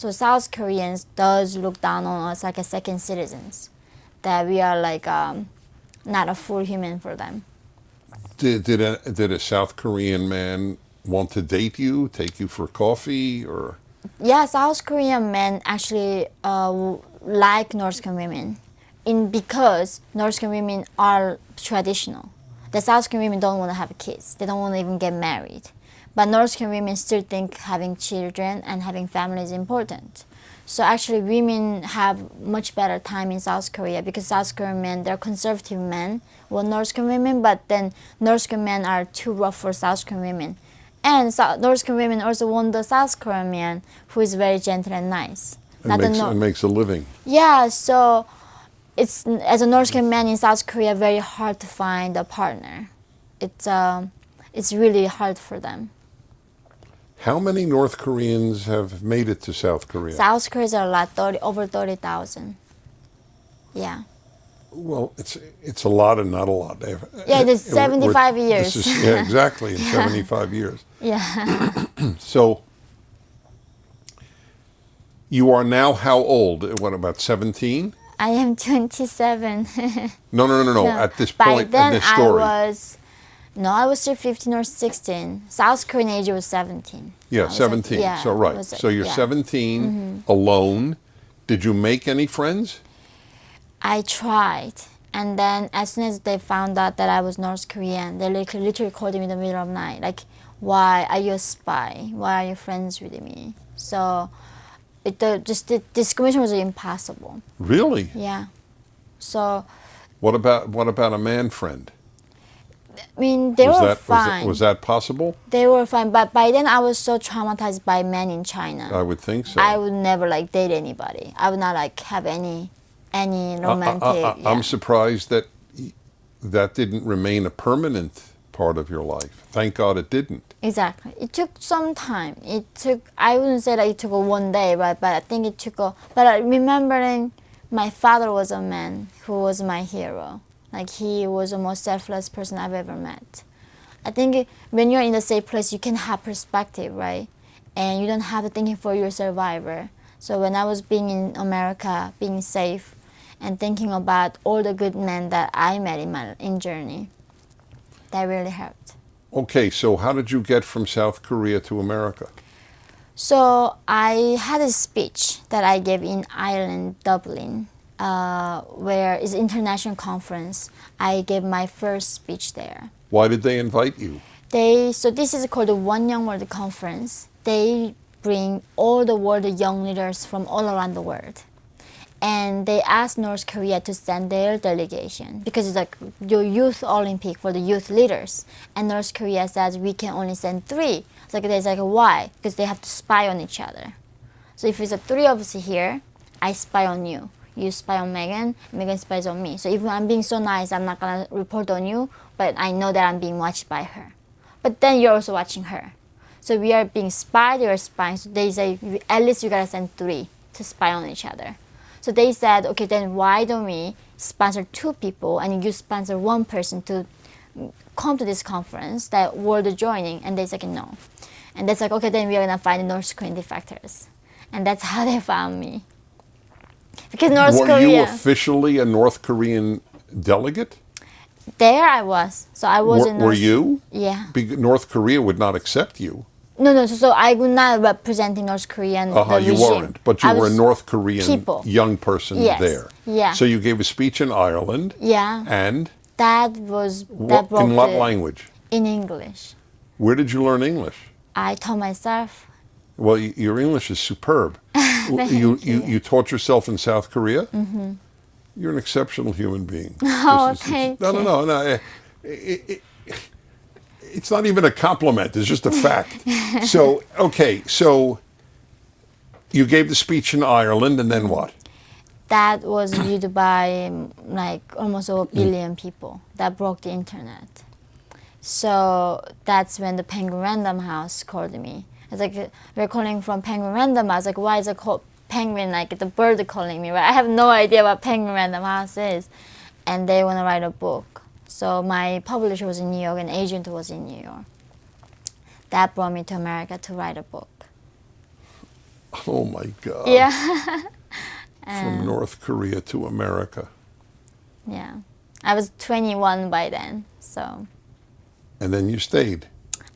So South Koreans does look down on us like a second citizens, that we are like not a full human for them. Did a South Korean man want to date you, take you for coffee, or? Yeah, South Korean men actually like North Korean women, because North Korean women are traditional. The South Korean women don't want to have kids. They don't want to even get married. But North Korean women still think having children and having family is important. So actually, women have much better time in South Korea, because South Korean men, they're conservative men, well, North Korean women, but then North Korean men are too rough for South Korean women. And North Korean women also want the South Korean man who is very gentle and nice. And makes a living. Yeah, so it's, as a North Korean man in South Korea, very hard to find a partner. It's really hard for them. How many North Koreans have made it to South Korea? South Koreans are a lot, over 30,000. Yeah. Well, it's a lot and not a lot. Yeah, it's 75 years. Yeah, exactly, in 75 years. Yeah. So you are now how old? What, about 17? I am 27. No. At this By point, then in this story. I was still 15 or 16. South Korean age was 17. Yeah, 17. Yeah, so right. So you're 17, alone. Did you make any friends? I tried. And then as soon as they found out that I was North Korean, they literally called me in the middle of the night. Like, why are you a spy? Why are you friends with me? So the discrimination was impossible. Really? Yeah. So what about a man friend? I mean, they were fine. Was that possible? They were fine, but by then I was so traumatized by men in China. I would think so. I would never date anybody. I would not have any romantic. I'm surprised that didn't remain a permanent part of your life. Thank God it didn't. Exactly. It took some time. I wouldn't say that it took one day, but I think it took but remembering my father was a man who was my hero. Like, he was the most selfless person I've ever met. I think when you're in the safe place, you can have perspective, right? And you don't have to think for your survivor. So when I was being in America, being safe, and thinking about all the good men that I met in my journey, that really helped. Okay, so how did you get from South Korea to America? So I had a speech that I gave in Ireland, Dublin, where it's an international conference. I gave my first speech there. Why did they invite you? So this is called the One Young World Conference. They bring all the world young leaders from all around the world. And they asked North Korea to send their delegation, because it's like your youth Olympic for the youth leaders. And North Korea says we can only send 3. It's like why? Because they have to spy on each other. So if it's 3 of us here, I spy on you. You spy on Megan, Megan spies on me. So if I'm being so nice, I'm not gonna report on you, but I know that I'm being watched by her. But then you're also watching her. So we are being spied, you're spying. So they say, at least you gotta send 3 to spy on each other. So they said, okay, then why don't we sponsor 2 people and you sponsor 1 person to come to this conference that world joining? And they said no. And that's like, okay, then we are gonna find the North Korean defectors. And that's how they found me. Because North Korea. Were you officially a North Korean delegate? There I was. So I was in Were you? Yeah. North Korea would not accept you. No. So I was not representing North Korean the regime. You weren't, but you were a North Korean young person yes. there. Yeah. So you gave a speech in Ireland. Yeah. And? In what language? In English. Where did you learn English? I taught myself. Well, your English is superb. You taught yourself in South Korea? Mm-hmm. You're an exceptional human being. Oh, thank you. No. It's not even a compliment. It's just a fact. So you gave the speech in Ireland, and then what? That was viewed by almost 1 billion people. That broke the internet. So that's when the Penguin Random House called me. It's like, we're calling from Penguin Random House. Like, why is it called penguin, like the bird calling me, right? I have no idea what Penguin Random House is. And they want to write a book. So my publisher was in New York and agent was in New York. That brought me to America to write a book. Oh my God. Yeah. From North Korea to America. Yeah. I was 21 by then, so. And then you stayed.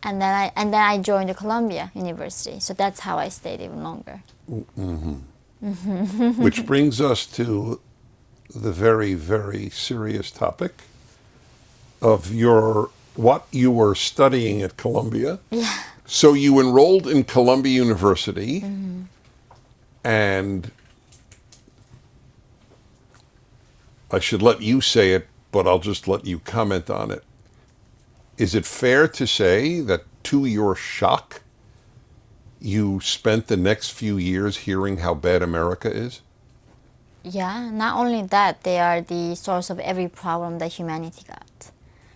And then I joined the Columbia University, so that's how I stayed even longer. Which brings us to the very, very serious topic of what you were studying at Columbia. Yeah. So you enrolled in Columbia University, and I should let you say it, but I'll just let you comment on it. Is it fair to say that, to your shock, you spent the next few years hearing how bad America is? Yeah, not only that, they are the source of every problem that humanity got.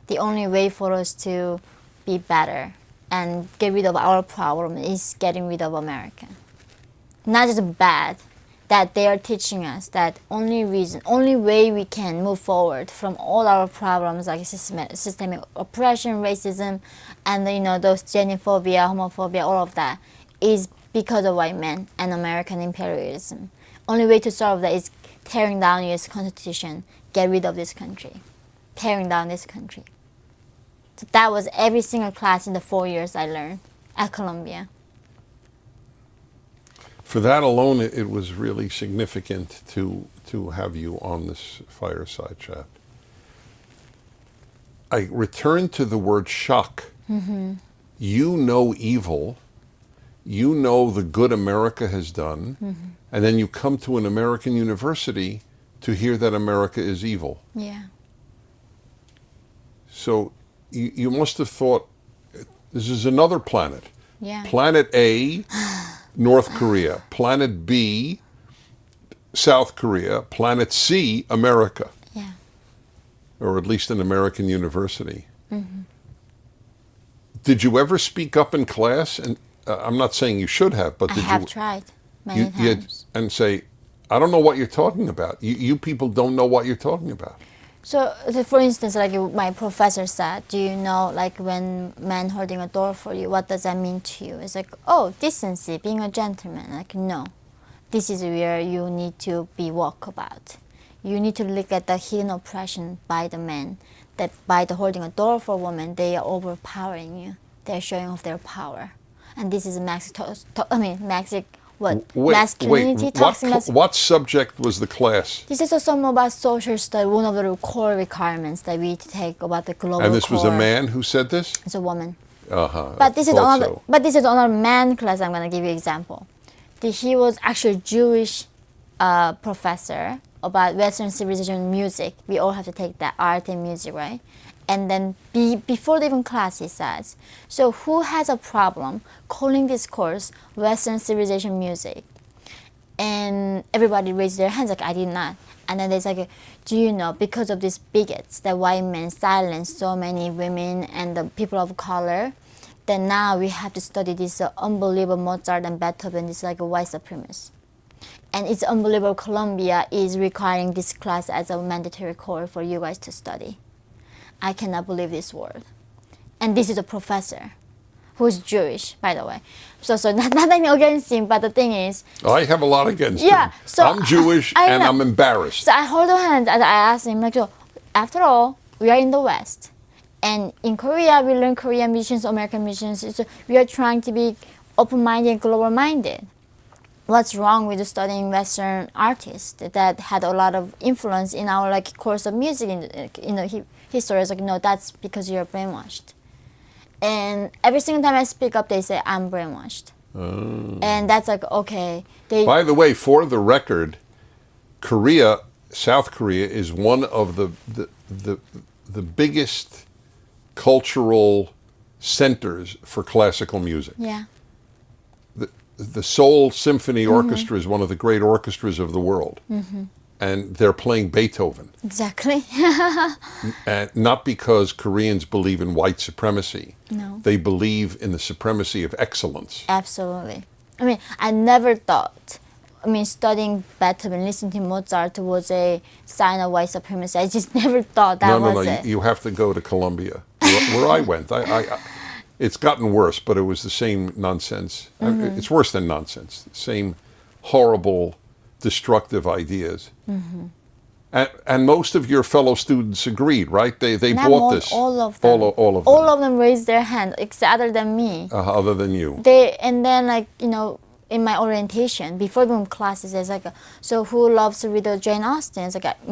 The only way for us to be better and get rid of our problem is getting rid of America. Not just bad, that they are teaching us that only way we can move forward from all our problems like systemic oppression, racism, and those xenophobia, homophobia, all of that is because of white men and American imperialism. Only way to solve that is tearing down U.S. Constitution, get rid of this country, tearing down this country. So that was every single class in the 4 years I learned at Columbia. For that alone, it was really significant to have you on this fireside chat. I return to the word shock. Mm-hmm. You know evil. You know the good America has done. Mm-hmm. And then you come to an American university to hear that America is evil. Yeah. So you must have thought, this is another planet. Yeah. Planet A, North Korea. Planet B, South Korea. Planet C, America. Yeah. Or at least an American university. Mm-hmm. Did you ever speak up in class? And I'm not saying you should have, but I did have you tried many times. and say, I don't know what you're talking about. You people don't know what you're talking about. So, for instance, like my professor said, do you know, like when man holding a door for you, what does that mean to you? It's like, oh, decency, being a gentleman. Like, no, this is where you need to be woke about. You need to look at the hidden oppression by the men, that by the holding a door for women, they are overpowering you. They're showing off their power. And this is masculinity, toxic masculinity. What subject was the class? This is also about social study, one of the core requirements that we take about the global And this core. was a man who said this? It's a woman. Uh-huh. But this is another. So. But this is another man class. I'm gonna give you an example. He was actually a Jewish professor about Western civilization music. We all have to take that art and music, right? And then before the even class, he says, so who has a problem calling this course Western civilization music? And everybody raised their hands like, I did not. And then there's like, do you know, because of these bigots, that white men silenced so many women and the people of color, then now we have to study this unbelievable Mozart and Beethoven, this like a white supremacist. And it's unbelievable Columbia is requiring this class as a mandatory core for you guys to study. I cannot believe this word. And this is a professor who's Jewish, by the way. So nothing against him, but the thing is... I have a lot against him. So I'm Jewish and I'm embarrassed. So I hold on hand and I asked him, like, after all, we are in the West. And in Korea, we learn Korean musicians, American musicians. So we are trying to be open-minded and global-minded. What's wrong with studying Western artists that had a lot of influence in our course of music in the history? It's like, no, that's because you're brainwashed. And every single time I speak up, they say I'm brainwashed. And that's like, okay. By the way, for the record, South Korea is one of the biggest cultural centers for classical music. Yeah. The Seoul Symphony Orchestra is one of the great orchestras of the world. Mm-hmm. And they're playing Beethoven. Exactly. And not because Koreans believe in white supremacy. No. They believe in the supremacy of excellence. Absolutely. I mean, I never thought, studying Beethoven, listening to Mozart was a sign of white supremacy. I just never thought that was it. You have to go to Columbia, where I went. It's gotten worse, but it was the same nonsense. It's worse than nonsense. Same horrible, destructive ideas. And most of your fellow students agreed, right? They Not bought most, this. all of them. All of them. All of them raised their hand, except other than me. Other than you. And then like in my orientation before going to classes, it's like, so who loves to read Jane Austen? It's like me.